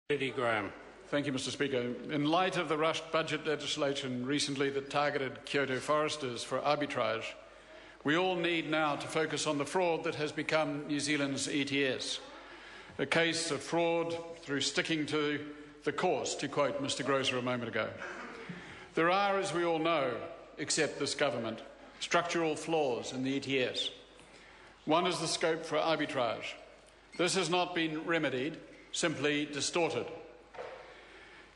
Graham. Thank you, Mr. Speaker. In light of the rushed budget legislation recently that targeted Kyoto foresters for arbitrage, we all need now to focus on the fraud that has become New Zealand's ETS. A case of fraud through sticking to the course, to quote Mr. Grosser a moment ago. There are, as we all know, except this government, structural flaws in the ETS. One is the scope for arbitrage. This has not been remedied, simply distorted.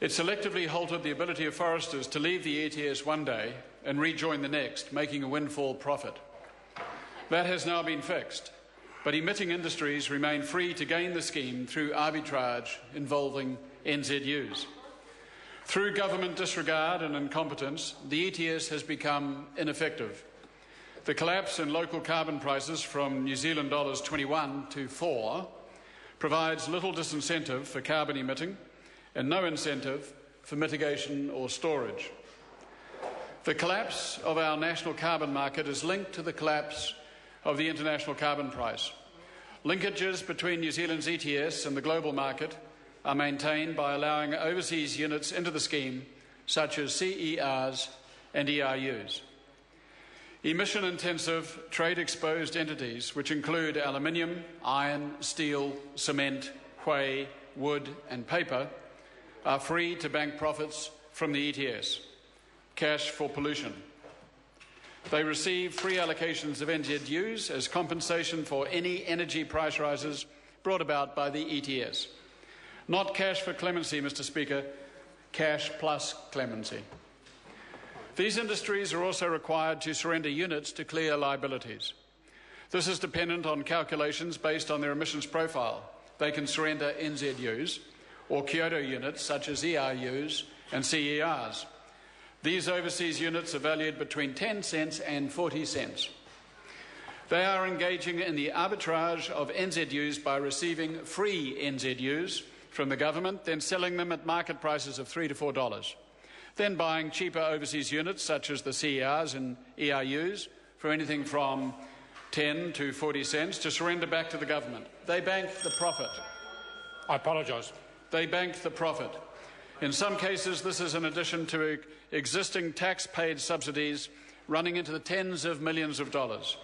It selectively halted the ability of foresters to leave the ETS one day and rejoin the next, making a windfall profit. That has now been fixed, but emitting industries remain free to gain the scheme through arbitrage involving NZUs. Through government disregard and incompetence, the ETS has become ineffective. The collapse in local carbon prices from New Zealand dollars 21 to 4 provides little disincentive for carbon emitting and no incentive for mitigation or storage. The collapse of our national carbon market is linked to the collapse of the international carbon price. Linkages between New Zealand's ETS and the global market are maintained by allowing overseas units into the scheme, such as CERs and ERUs. Emission-intensive, trade-exposed entities, which include aluminium, iron, steel, cement, whey, wood and paper, are free to bank profits from the ETS, cash for pollution. They receive free allocations of NZUs as compensation for any energy price rises brought about by the ETS. Not cash for clemency, Mr. Speaker, cash plus clemency. These industries are also required to surrender units to clear liabilities. This is dependent on calculations based on their emissions profile. They can surrender NZUs or Kyoto units such as ERUs and CERs. These overseas units are valued between 10 cents and 40 cents. They are engaging in the arbitrage of NZUs by receiving free NZUs from the government, then selling them at market prices of $3 to $4. Then buying cheaper overseas units such as the CERs and ERUs for anything from 10 to 40 cents to surrender back to the government. They bank the profit. I apologise. They bank the profit. In some cases, this is in addition to existing tax-paid subsidies running into the tens of millions of dollars.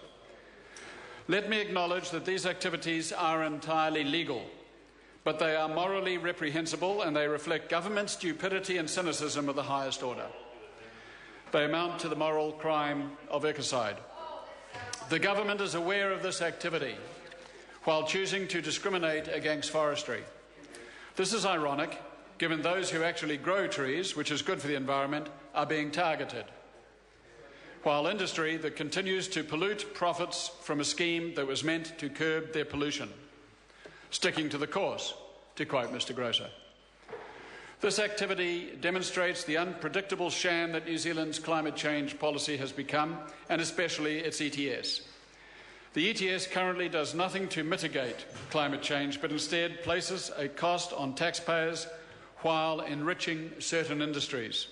Let me acknowledge that these activities are entirely legal, but they are morally reprehensible and they reflect government stupidity and cynicism of the highest order. They amount to the moral crime of ecocide. The government is aware of this activity while choosing to discriminate against forestry. This is ironic, given those who actually grow trees, which is good for the environment, are being targeted, while industry that continues to pollute profits from a scheme that was meant to curb their pollution. Sticking to the course, to quote Mr. Grosser. This activity demonstrates the unpredictable sham that New Zealand's climate change policy has become, and especially its ETS. The ETS currently does nothing to mitigate climate change, but instead places a cost on taxpayers while enriching certain industries.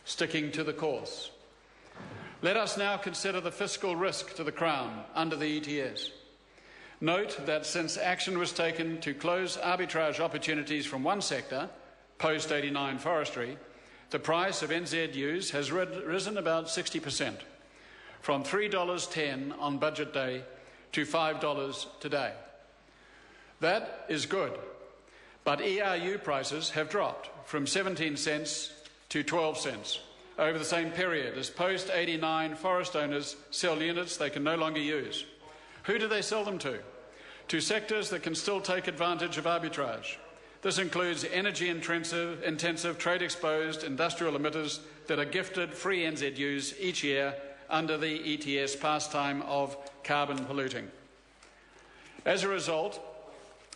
Sticking to the course. Let us now consider the fiscal risk to the Crown under the ETS. Note that since action was taken to close arbitrage opportunities from one sector, post-89 forestry, the price of NZUs has risen about 60%, from $3.10 on budget day to $5 today. That is good, but ERU prices have dropped from 17 cents to 12 cents over the same period as post-89 forest owners sell units they can no longer use. Who do they sell them to? To sectors that can still take advantage of arbitrage. This includes energy-intensive, trade-exposed industrial emitters that are gifted free NZUs each year under the ETS pastime of carbon polluting. As a result,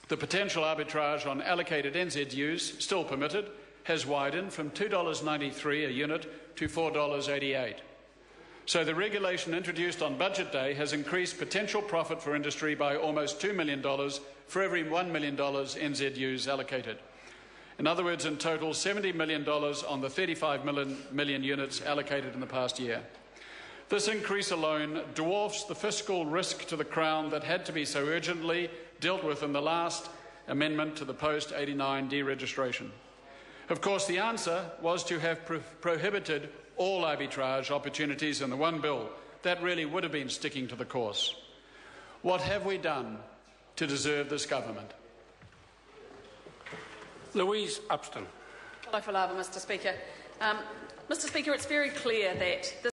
the potential arbitrage on allocated NZUs, still permitted, has widened from $2.93 a unit to $4.88. So the regulation introduced on budget day has increased potential profit for industry by almost $2 million for every $1 million NZUs allocated. In other words, in total, $70 million on the 35 million units allocated in the past year. This increase alone dwarfs the fiscal risk to the Crown that had to be so urgently dealt with in the last amendment to the post-89 deregistration. Of course, the answer was to have prohibited all arbitrage opportunities in the one bill. That really would have been sticking to the course. What have we done to deserve this government? Louise Upston. Mr. Speaker. Mr. Speaker, it's very clear that this